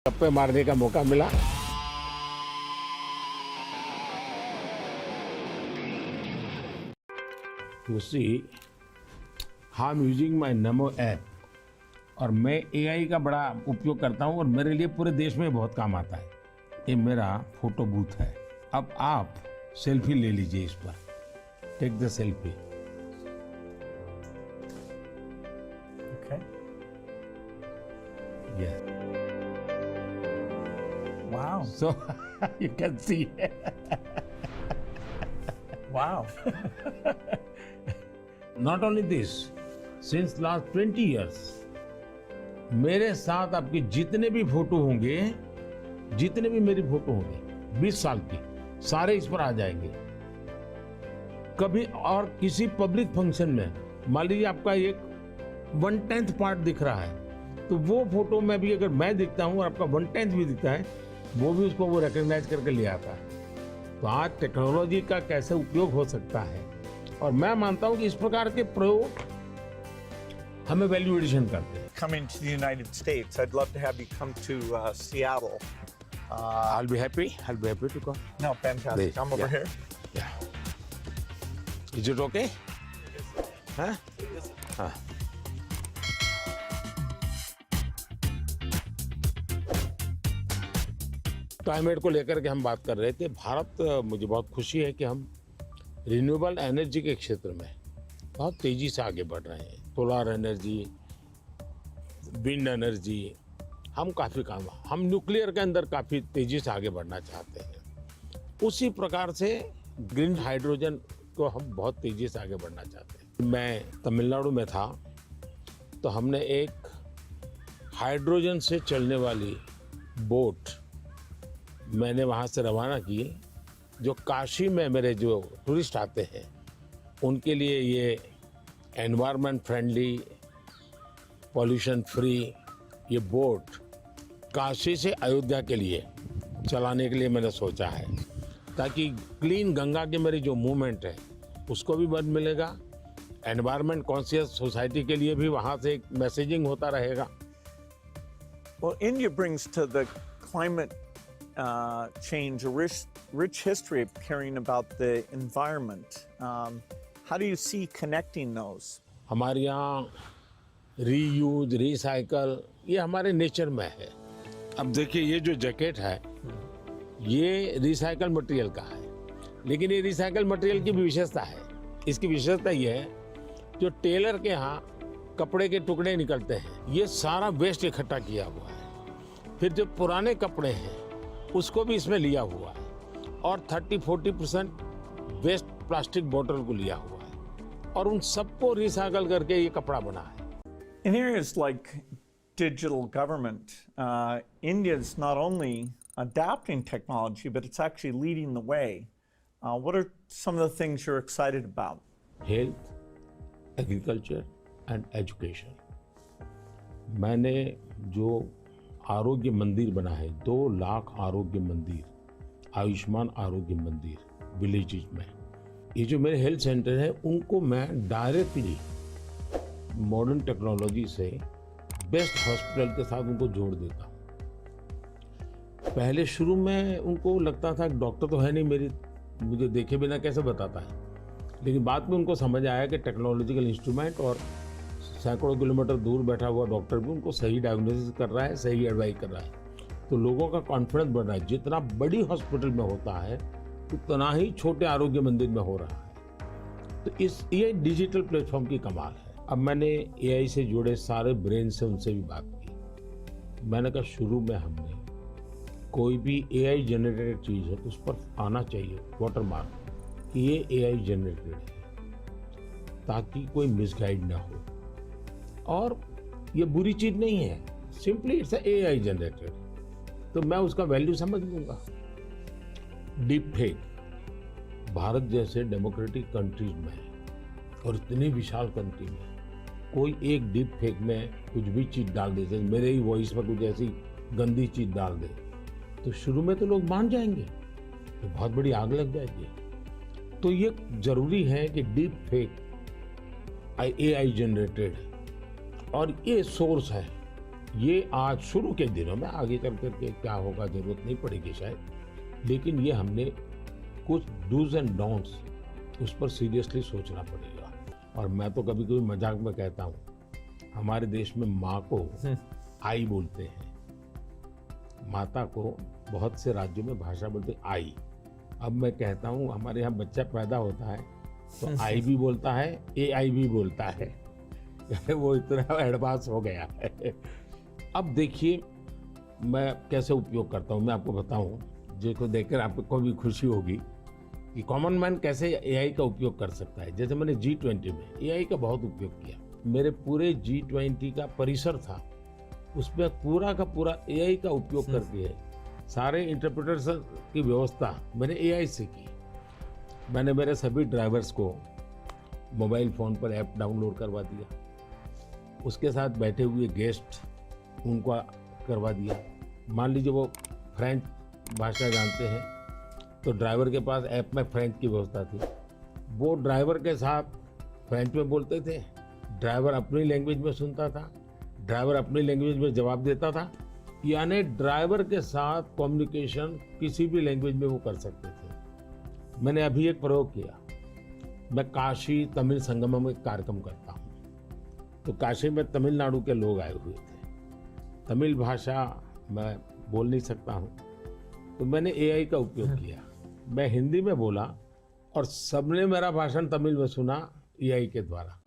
गप्पे मारने का मौका मिला। You see, how I'm using my NaMo app और मैं एआई का बड़ा उपयोग करता हूं और मेरे लिए पूरे देश में बहुत काम आता है। ये मेरा फोटो बूथ है। अब आप सेल्फी ले लीजिए इस पर। Take the selfie. Okay. Yes. Wow. So you can see. Wow. Not only this, since last 20 years, मेरे साथ आपके जितने भी फोटो होंगे, जितने भी मेरी फोटो होंगी 20 साल की, सारे इस पर आ जाएंगे। कभी और किसी पब्लिक फंक्शन में मान लीजिए आपका एक 1/10 पार्ट दिख रहा है, तो वो फोटो में भी अगर मैं दिखता हूँ और आपका 1/10 भी दिखता है, वो भी उसको वो रिकॉग्नाइज करके ले आता है। तो आज टेक्नोलॉजी का कैसे उपयोग हो सकता है, और मैं मानता हूं कि इस प्रकार के प्रयोग हमें वैल्यू एडिशन करते हैं। Coming to the United States, I'd love to have you come to Seattle. I'll be happy to come. No, fantastic. Please, I'm over yeah. here. Yeah. Is it okay? Huh? हाँ। Climate को लेकर के हम बात कर रहे थे। भारत, मुझे बहुत खुशी है कि हम रिन्यूएबल एनर्जी के क्षेत्र में बहुत तेजी से आगे बढ़ रहे हैं। सोलर एनर्जी, विंड एनर्जी, हम काफ़ी काम, हम न्यूक्लियर के अंदर काफ़ी तेजी से आगे बढ़ना चाहते हैं। उसी प्रकार से ग्रीन हाइड्रोजन को हम बहुत तेजी से आगे बढ़ना चाहते हैं। मैं तमिलनाडु में था, तो हमने एक हाइड्रोजन से चलने वाली बोट मैंने वहाँ से रवाना की, जो काशी में मेरे जो टूरिस्ट आते हैं उनके लिए ये एनवायरनमेंट फ्रेंडली, पॉल्यूशन फ्री ये बोट काशी से अयोध्या के लिए चलाने के लिए मैंने सोचा है, ताकि क्लीन गंगा की मेरी जो मूवमेंट है उसको भी बल मिलेगा। एनवायरनमेंट कॉन्शियस सोसाइटी के लिए भी वहाँ से एक मैसेजिंग होता रहेगा। Well, India brings to the climate change a rich history of caring about the environment. How do you see connecting those? हमारे यहाँ रीयूज, रिसाइकल ये हमारे नेचर में है। अब देखिए, ये जो जैकेट है ये रिसाइकल मटेरियल का है, लेकिन ये रिसाइकल मटेरियल की भी विशेषता है। इसकी विशेषता ये है, जो टेलर के यहाँ कपड़े के टुकड़े निकलते हैं, ये सारा वेस्ट इकट्ठा किया हुआ है। फिर जो पुराने कपड़े हैं उसको भी इसमें लिया हुआ है, और 30-40% वेस्ट प्लास्टिक बोतल को लिया हुआ है, और उन सबको रिसाइकल करके ये कपड़ा बना है। In areas like digital government, India is not only adapting technology, but it's actually leading the way. What are some of the things you're excited about? Health, agriculture and education. मैंने जो आरोग्य मंदिर बना है, 2 लाख आरोग्य मंदिर, आयुष्मान आरोग्य मंदिर विलेजेस में, ये जो मेरे हेल्थ सेंटर है उनको मैं डायरेक्टली मॉडर्न टेक्नोलॉजी से बेस्ट हॉस्पिटल के साथ उनको जोड़ देता हूँ। पहले शुरू में उनको लगता था कि डॉक्टर तो है नहीं, मुझे देखे बिना कैसे बताता है, लेकिन बाद में उनको समझ आया कि टेक्नोलॉजिकल इंस्ट्रूमेंट और सैकड़ों किलोमीटर दूर बैठा हुआ डॉक्टर भी उनको सही डायग्नोसिस कर रहा है, सही एडवाइस कर रहा है। तो लोगों का कॉन्फिडेंस बढ़ रहा है। जितना बड़ी हॉस्पिटल में होता है उतना ही छोटे आरोग्य मंदिर में हो रहा है। तो ये डिजिटल प्लेटफॉर्म की कमाल है। अब मैंने एआई से जुड़े सारे ब्रेन से उनसे भी बात की। मैंने कहा, शुरू में हमने कोई भी एआई जनरेटेड चीज़ है तो उस पर आना चाहिए वाटरमार्क कि ये एआई जनरेटेड है, ताकि कोई मिसगाइड ना हो। और ये बुरी चीज़ नहीं है, सिंपली इट्स एआई जनरेटेड, तो मैं उसका वैल्यू समझ लूँगा। डीप फेक भारत जैसे डेमोक्रेटिक कंट्रीज में और इतनी विशाल कंट्री में कोई एक डीप फेक में कुछ भी चीज़ डाल दे, जैसे मेरे ही वॉइस में कुछ ऐसी गंदी चीज़ डाल दे, तो शुरू में तो लोग मान जाएंगे, तो बहुत बड़ी आग लग जाएगी। तो ये जरूरी है कि डीप फेक एआई जनरेटेड और ये सोर्स है ये आज शुरू के दिनों में, आगे चल करके क्या होगा जरूरत नहीं पड़ेगी शायद, लेकिन ये हमने कुछ डूज एंड डोंट्स उस पर सीरियसली सोचना पड़ेगा। और मैं तो कभी कभी मजाक में कहता हूँ, हमारे देश में माँ को आई बोलते हैं, माता को बहुत से राज्यों में भाषा बोलते हैं आई। अब मैं कहता हूँ हमारे यहाँ बच्चा पैदा होता है तो आई भी बोलता है, AI भी बोलता है। वो इतना एडवांस हो गया है। अब देखिए मैं कैसे उपयोग करता हूँ, मैं आपको बताऊँ, जिसको देखकर आपको भी खुशी होगी कि कॉमन मैन कैसे AI का उपयोग कर सकता है। जैसे मैंने G20 में AI का बहुत उपयोग किया। मेरे पूरे G20 का परिसर था, उसमें पूरा का पूरा AI का उपयोग करके सारे इंटरप्रिटेशन की व्यवस्था मैंने AI से की। मैंने मेरे सभी ड्राइवर्स को मोबाइल फ़ोन पर ऐप डाउनलोड करवा दिया, उसके साथ बैठे हुए गेस्ट उनको करवा दिया। मान लीजिए वो फ्रेंच भाषा जानते हैं तो ड्राइवर के पास ऐप में फ्रेंच की व्यवस्था थी, वो ड्राइवर के साथ फ्रेंच में बोलते थे, ड्राइवर अपनी लैंग्वेज में सुनता था, ड्राइवर अपनी लैंग्वेज में जवाब देता था। यानी ड्राइवर के साथ कम्युनिकेशन किसी भी लैंग्वेज में वो कर सकते थे। मैंने अभी एक प्रयोग किया, मैं काशी तमिल संगमम में कार्यक्रम करता हूँ, तो काशी में तमिलनाडु के लोग आए हुए थे, तमिल भाषा मैं बोल नहीं सकता हूँ, तो मैंने AI का उपयोग किया। मैं हिंदी में बोला और सबने मेरा भाषण तमिल में सुना AI के द्वारा।